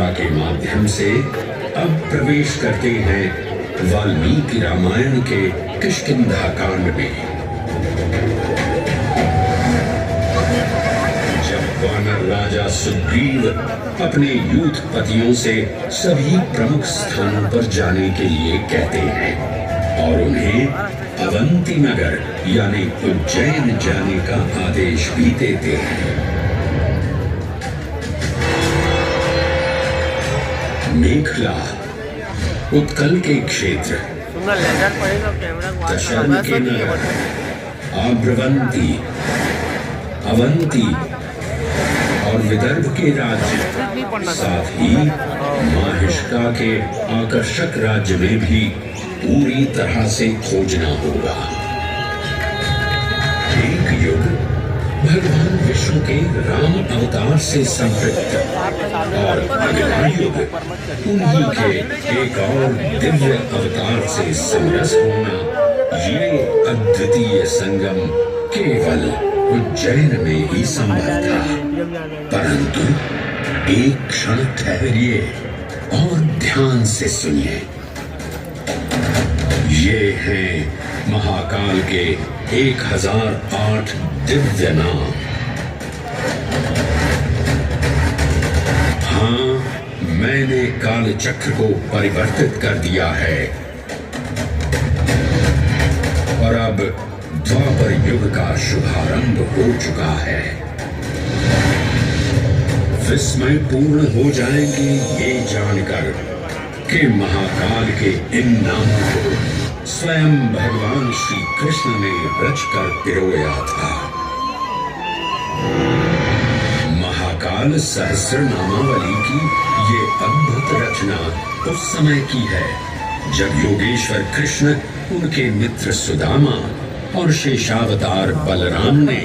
यात्रा के माध्यम से अब प्रवेश करते हैं वाल्मीकि रामायण के किष्किंधा कांड में। जब वानर राजा सुग्रीव अपने यूथपतियों से सभी प्रमुख स्थानों पर जाने के लिए कहते हैं और उन्हें अवंती नगर यानी उज्जैन जाने का आदेश भी देते हैं। मेखला उत्कल के क्षेत्र, दशरथ के नगर, आभ्रवंती, अवंती और विदर्भ के राज्य, साथ ही माहिष्का के आकर्षक राज्य में भी पूरी तरह से खोजना होगा। एक युग भगवान विष्णु के राम अवतार से संपृक्त और अगला युग उन्हीं के एक और दिव्य अवतार से समरस होना, ये अद्वितीय संगम केवल उज्जैन में ही संभव था। परंतु एक क्षण ठहरिए और ध्यान से सुनिए। ये हैं महाकाल के 1008 दिव्य नाम। हाँ, मैंने काल चक्र को परिवर्तित कर दिया है और अब द्वापर युग का शुभारंभ हो चुका है। विस्मय पूर्ण हो जाएंगे ये जानकर कि महाकाल के इन नामों को स्वयं भगवान श्री कृष्ण ने रचकर पिरोया था। महाकाल सहस्र नामावली की ये अद्भुत रचना उस समय की है जब योगेश्वर कृष्ण, उनके मित्र सुदामा और शेषावतार बलराम ने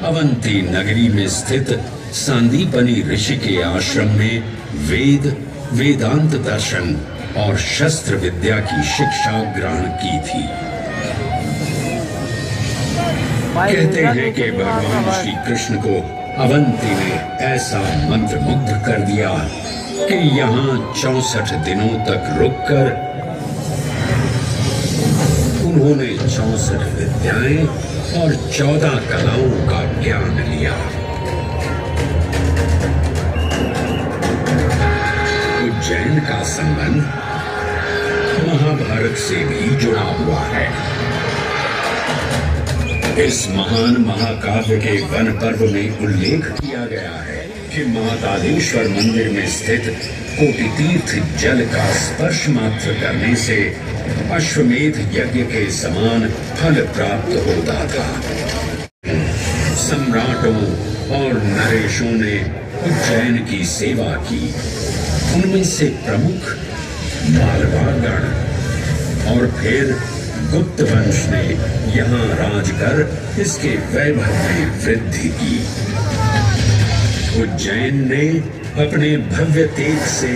अवंती नगरी में स्थित सांदीपनी ऋषि के आश्रम में वेदांत दर्शन और शस्त्र विद्या की शिक्षा ग्रहण की थी। कहते हैं कि भगवान श्री कृष्ण को अवंती ने ऐसा मंत्र मुग्ध कर दिया कि यहाँ 64 दिनों तक रुककर उन्होंने 64 विद्याएं और 14 कलाओं का ज्ञान लिया। उज्जैन का संबंध महाभारत से भी जुड़ा हुआ है। इस महान महाकाव्य के वन पर्व में उल्लेख किया गया है कि महाकालेश्वर मंदिर में स्थित कोटि तीर्थ जल का स्पर्श मात्र करने से अश्वमेध यज्ञ के समान फल प्राप्त होता था। सम्राटों और नरेशों ने उज्जैन की सेवा की। उनमें से प्रमुख मालवागण और फिर गुप्त वंश ने यहाँ राज कर इसके वैभव में वृद्धि की। उज्जैन ने अपने भव्य तेज से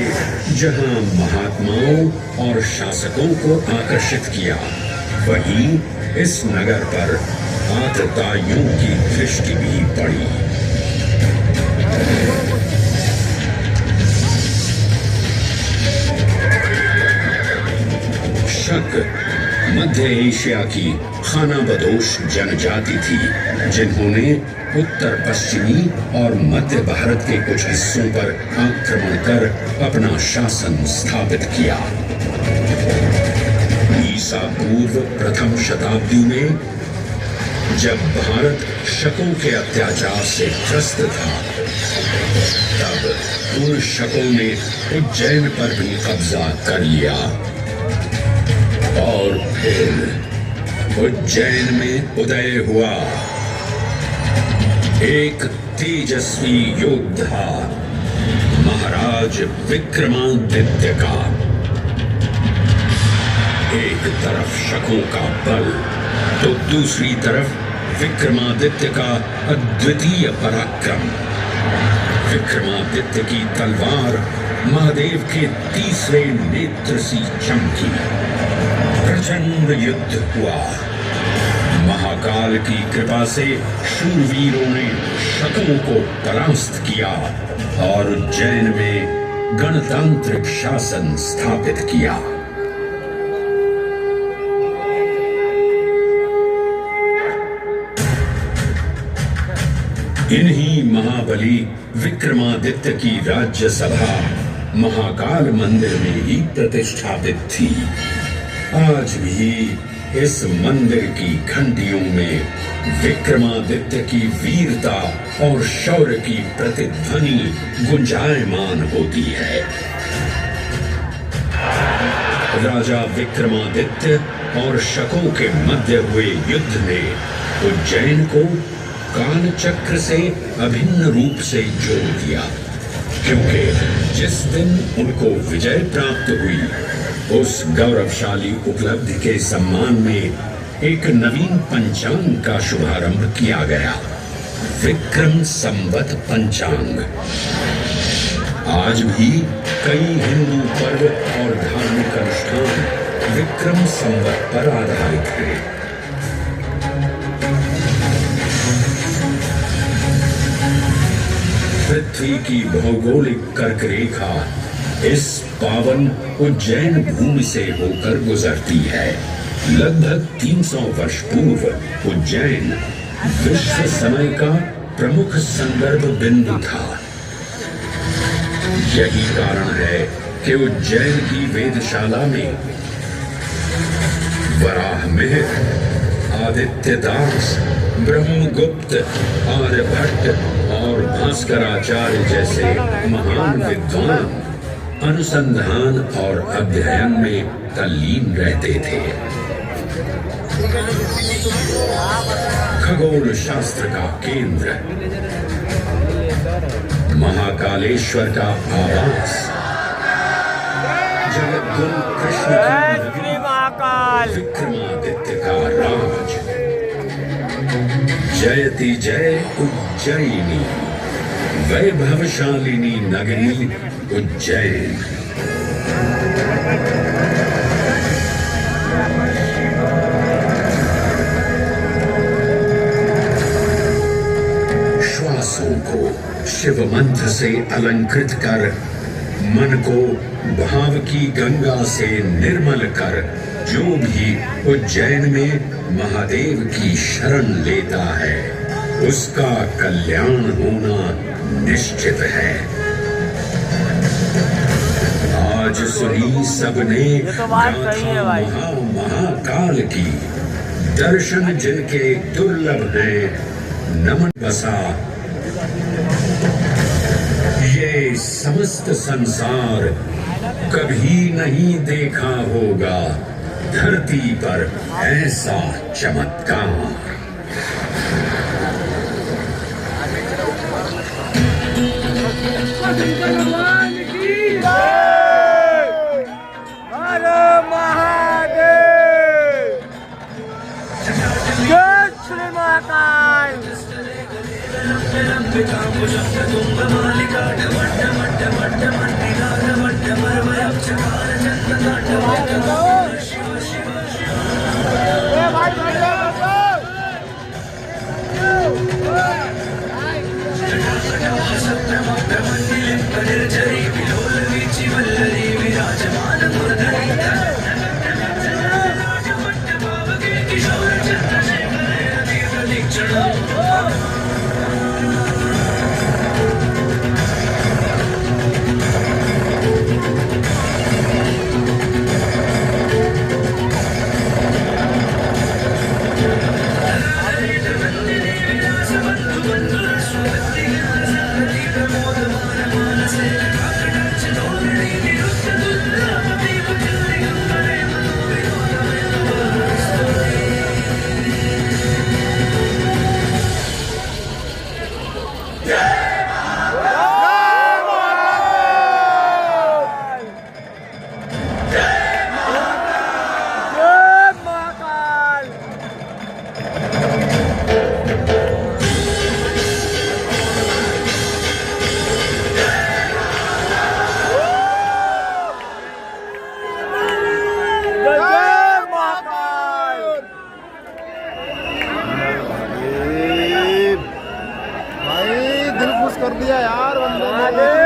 जहाँ महात्माओं और शासकों को आकर्षित किया, वहीं इस नगर पर आतताइयों की दृष्टि भी पड़ी। शक मध्य एशिया की खानाबदोश जनजाति थी जिन्होंने उत्तर पश्चिमी और मध्य भारत के कुछ हिस्सों पर आक्रमण कर अपना शासन स्थापित किया। ईसा पूर्व प्रथम शताब्दी में जब भारत शकों के अत्याचार से त्रस्त था, तब उन शकों ने उज्जैन पर भी कब्जा कर लिया और फिर उज्जैन में उदय हुआ एक तेजस्वी योद्धा महाराज विक्रमादित्य का। एक तरफ शकों का बल तो दूसरी तरफ विक्रमादित्य का अद्वितीय पराक्रम। विक्रमादित्य की तलवार महादेव के तीसरे नेत्र सी चमकी। प्रचंड युद्ध हुआ। महाकाल की कृपा से शूरवीरों ने शकों को परास्त किया और उज्जैन में गणतांत्रिक शासन स्थापित किया। इन्हीं महाबली विक्रमादित्य की राज्यसभा महाकाल मंदिर में ही प्रतिष्ठापित थी। आज भी इस मंदिर की घंटियों में विक्रमादित्य की वीरता और शौर्य की प्रतिध्वनि गुंजायमान होती है। राजा विक्रमादित्य और शकों के मध्य हुए युद्ध ने उज्जैन को काल चक्र से अभिन्न रूप से जोड़ दिया, क्योंकि जिस दिन उनको विजय प्राप्त हुई उस गौरवशाली उपलब्धि के सम्मान में एक नवीन पंचांग का शुभारंभ किया गया, विक्रम संवत पंचांग। आज भी कई हिंदू पर्व और धार्मिक अनुष्ठान विक्रम संवत पर आधारित हैं। पृथ्वी की भौगोलिक कर्क रेखा इस पावन उज्जैन भूमि से होकर गुजरती है। लगभग 300 वर्ष पूर्व उज्जैन विश्व समय का प्रमुख संदर्भ बिंदु था। यही कारण है कि उज्जैन की वेदशाला में वराहमिहिर, आदित्यदास, ब्रह्मगुप्त, आर्यभट्ट और भास्कराचार्य जैसे महान विद्वान अनुसंधान और अध्ययन में तल्लीन रहते थे। खगोल शास्त्र का केंद्र, महाकालेश्वर का आवास, जगद्गुरु कृष्ण की विक्रमादित्य का राज, जयति जय उज्जैनी, वैभवशालिनी नगरी उज्जैन। श्वासों को शिव मंत्र से अलंकृत कर, मन को भाव की गंगा से निर्मल कर, जो भी उज्जैन में महादेव की शरण लेता है उसका कल्याण होना निश्चित है। आज सुनी सबने गाथा महाकाल की, दर्शन जिनके दुर्लभ हैं नमन बसा। ये समस्त संसार कभी नहीं देखा होगा धरती पर ऐसा चमत्कार। हर महादेव, जय श्री महाकाल। कर दिया यार बंदे ने।